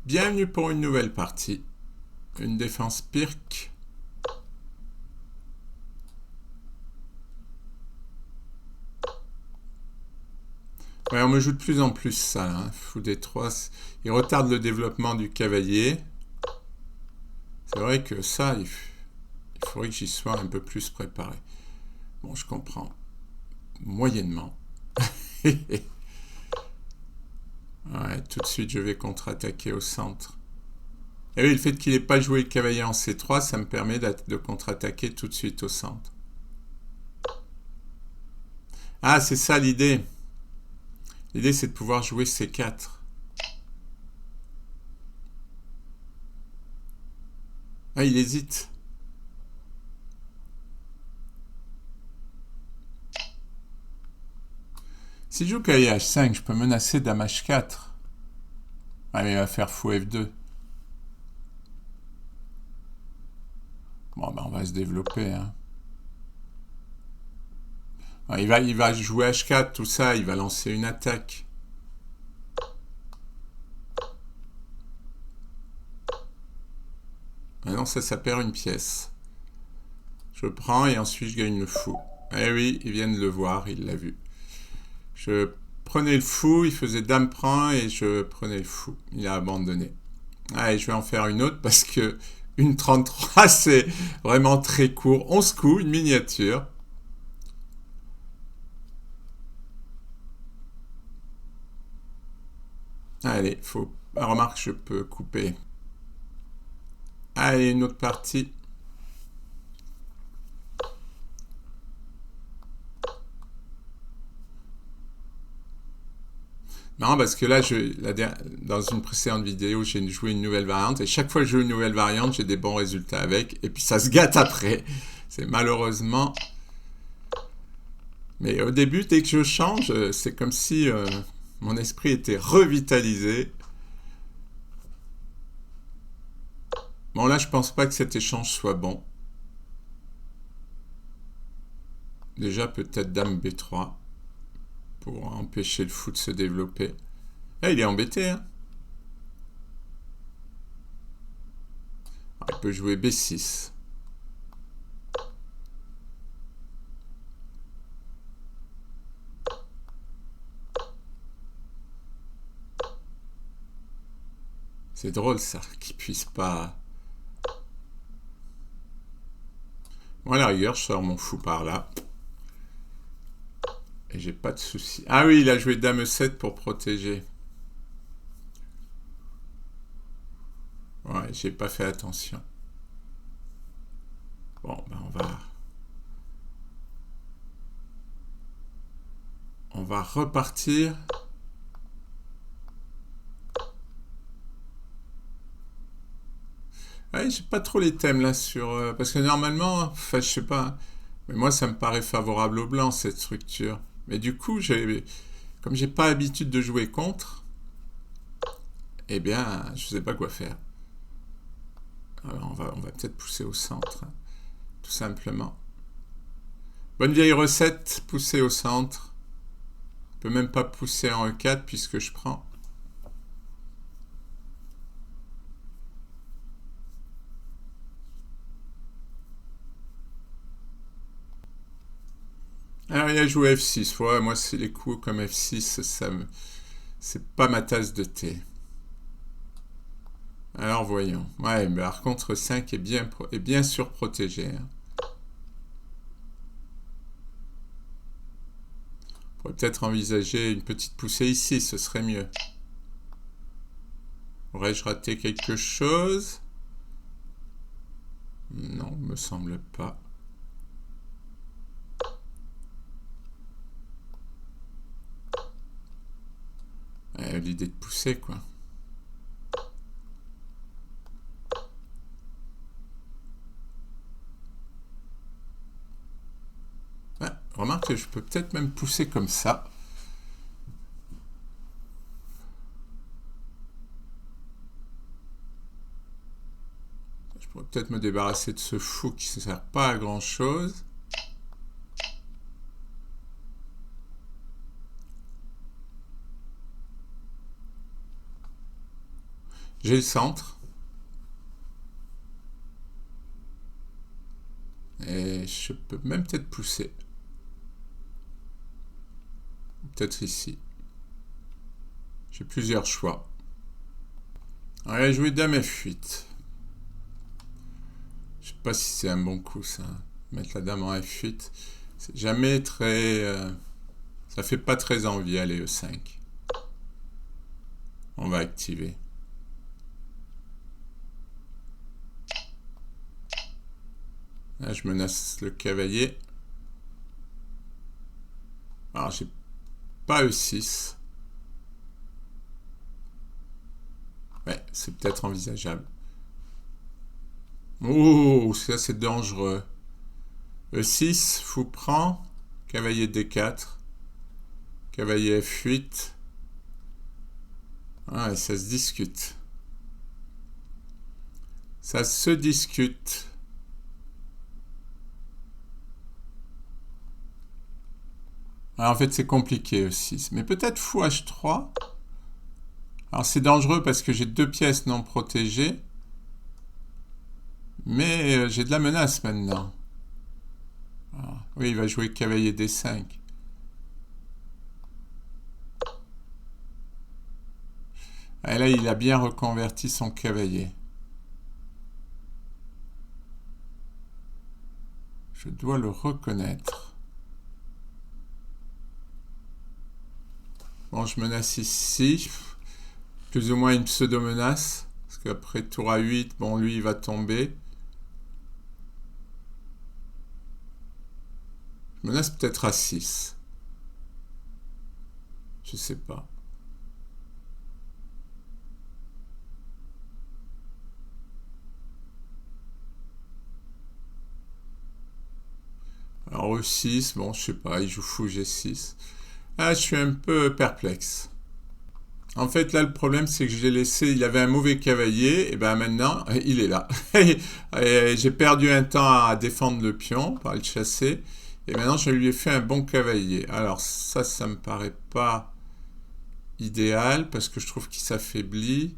Bienvenue pour une nouvelle partie. Une défense Pirc. Ouais, on me joue de plus en plus ça. Hein. Fou des 3. Il retarde le développement du cavalier. C'est vrai que ça, il faudrait que j'y sois un peu plus préparé. Bon, je comprends. Moyennement. Ouais, tout de suite, je vais contre-attaquer au centre. Et oui, le fait qu'il n'ait pas joué le cavalier en C3, ça me permet de contre-attaquer tout de suite au centre. Ah, c'est ça l'idée. L'idée, c'est de pouvoir jouer C4. Ah, il hésite. Si je joue cavalier H5, je peux menacer dame H4. Ah, mais il va faire fou F2. Bon, ben on va se développer. Hein. Ah, il va jouer H4, tout ça, il va lancer une attaque. Maintenant, ça perd une pièce. Je prends et ensuite je gagne le fou. Eh oui, ils viennent le voir, il l'a vu. Je prenais le fou, il faisait dame prend et je prenais le fou. Il a abandonné. Allez, je vais en faire une autre parce que une 33, c'est vraiment très court. 11 coups, une miniature. Allez, faut... Remarque, je peux couper. Allez, une autre partie. Non, parce que là, dans une précédente vidéo, j'ai joué une nouvelle variante. Et chaque fois que je joue une nouvelle variante, j'ai des bons résultats avec. Et puis ça se gâte après. C'est malheureusement... Mais au début, dès que je change, c'est comme si mon esprit était revitalisé. Bon, là, je pense pas que cet échange soit bon. Déjà, peut-être dame B3 pour empêcher le fou de se développer. Ah, il est embêté, hein. Il peut jouer B6. C'est drôle, ça, qu'il puisse pas... Bon, à la rigueur, je sors mon fou par là. Et j'ai pas de souci. Ah oui, il a joué dame 7 pour protéger. Ouais, j'ai pas fait attention. Bon, ben on va repartir. Ouais, j'ai pas trop les thèmes là sur... parce que normalement, enfin, je sais pas, mais moi ça me paraît favorable au blanc cette structure. Mais du coup, comme j'ai pas l'habitude de jouer contre, eh bien, je sais pas quoi faire. Alors on va peut-être pousser au centre, hein, tout simplement. Bonne vieille recette, pousser au centre. Je peux même pas pousser en E4 puisque je prends. Alors il a joué F6. Ouais, moi c'est les coups comme F6, c'est pas ma tasse de thé. Alors voyons. Ouais, mais par contre 5 est bien surprotégé. Hein. On pourrait peut-être envisager une petite poussée ici, ce serait mieux. Aurais-je raté quelque chose? Non, me semble pas. L'idée de pousser, quoi. Ouais, remarque que je peux peut-être même pousser comme ça. Je pourrais peut-être me débarrasser de ce fou qui ne sert pas à grand-chose. J'ai le centre. Et je peux même peut-être pousser. Peut-être ici. J'ai plusieurs choix. On va jouer dame F8. Je sais pas si c'est un bon coup ça. Mettre la dame en F8. C'est jamais très... ça fait pas très envie, allez, E5. On va activer. Là, je menace le cavalier. Alors, j'ai pas E6. Ouais, c'est peut-être envisageable. Oh, ça c'est dangereux. E6, fou prend. Cavalier D4. Cavalier F8. Ah, et ça se discute. Ça se discute. Alors, en fait, c'est compliqué E6. Mais peut-être fou H3. Alors, c'est dangereux parce que j'ai deux pièces non protégées. Mais j'ai de la menace maintenant. Ah, oui, il va jouer cavalier D5. Et là, il a bien reconverti son cavalier. Je dois le reconnaître. Bon, je menace ici. Plus ou moins une pseudo-menace. Parce qu'après tour A8, bon, lui, il va tomber. Je menace peut-être A6. Je sais pas. Alors E6, bon, je sais pas, il joue fou G6. Ah, je suis un peu perplexe. En fait, là, le problème, c'est que je l'ai laissé, il avait un mauvais cavalier, et ben maintenant, il est là. Et j'ai perdu un temps à défendre le pion, par le chasser, et maintenant, je lui ai fait un bon cavalier. Alors ça me paraît pas idéal, parce que je trouve qu'il s'affaiblit.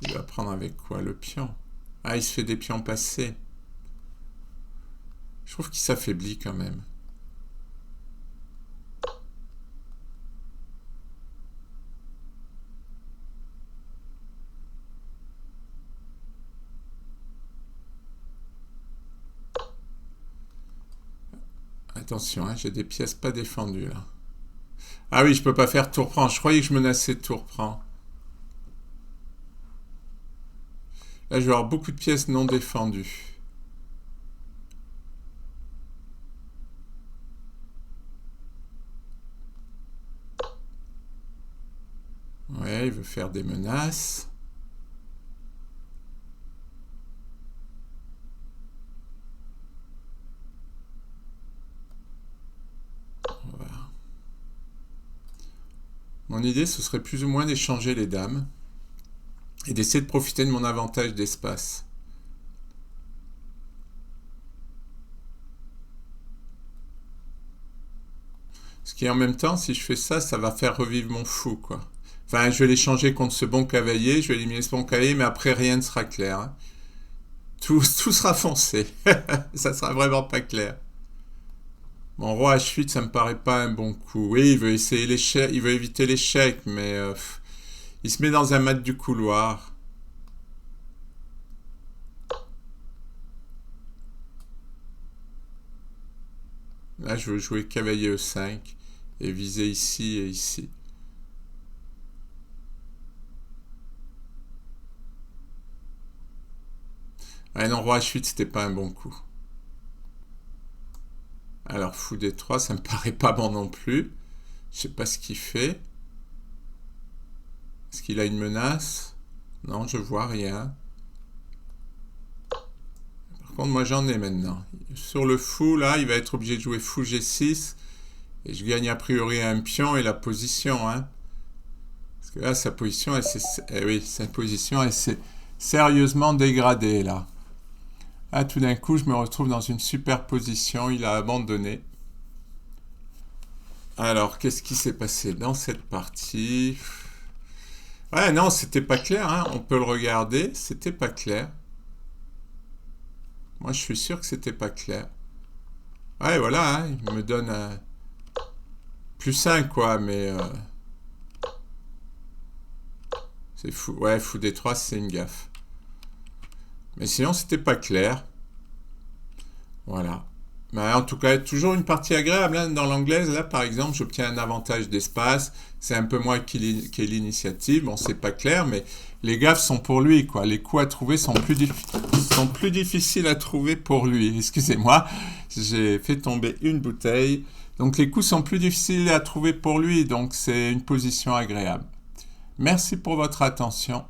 Il va prendre avec quoi, le pion? Ah, il se fait des pions passés. Je trouve qu'il s'affaiblit quand même. Attention, hein, j'ai des pièces pas défendues là. Ah oui, je peux pas faire tour prend. Je croyais que je menaçais tour prend. Là, je vais avoir beaucoup de pièces non défendues. Ouais, il veut faire des menaces. Voilà. Mon idée, ce serait plus ou moins d'échanger les dames et d'essayer de profiter de mon avantage d'espace. Ce qui en même temps, si je fais ça, ça va faire revivre mon fou, quoi. Enfin, je vais l'échanger contre ce bon cavalier, je vais éliminer ce bon cavalier, mais après rien ne sera clair. Hein. Tout sera foncé. Ça sera vraiment pas clair. Mon roi H8, ça me paraît pas un bon coup. Oui, il veut essayer l'échec, il veut éviter l'échec, mais il se met dans un mat du couloir. Là, je veux jouer cavalier E5 et viser ici et ici. Ah non, roi H8, c'était pas un bon coup. Alors, fou D3, ça me paraît pas bon non plus. Je sais pas ce qu'il fait. Est-ce qu'il a une menace? Non, je vois rien. Par contre, moi j'en ai maintenant. Sur le fou, là, il va être obligé de jouer fou G6. Et je gagne a priori un pion et la position. Hein. Parce que là, sa position, oui, sa position, elle s'est sérieusement dégradée, là. Ah, tout d'un coup, je me retrouve dans une super position. Il a abandonné. Alors, qu'est-ce qui s'est passé dans cette partie? Ouais, non, c'était pas clair, hein. On peut le regarder, c'était pas clair. Moi, je suis sûr que c'était pas clair. Ouais, voilà, hein, il me donne plus un, quoi, mais c'est fou. Ouais, fou des trois, c'est une gaffe. Mais sinon, c'était pas clair. Voilà. Mais en tout cas, toujours une partie agréable, hein. Dans l'anglaise, là, par exemple, j'obtiens un avantage d'espace. C'est un peu moi qui ai l'initiative. Bon, c'est pas clair, mais les gaffes sont pour lui, quoi. Les coups à trouver sont plus difficiles à trouver pour lui. Excusez-moi, j'ai fait tomber une bouteille. Donc, les coups sont plus difficiles à trouver pour lui. Donc, c'est une position agréable. Merci pour votre attention.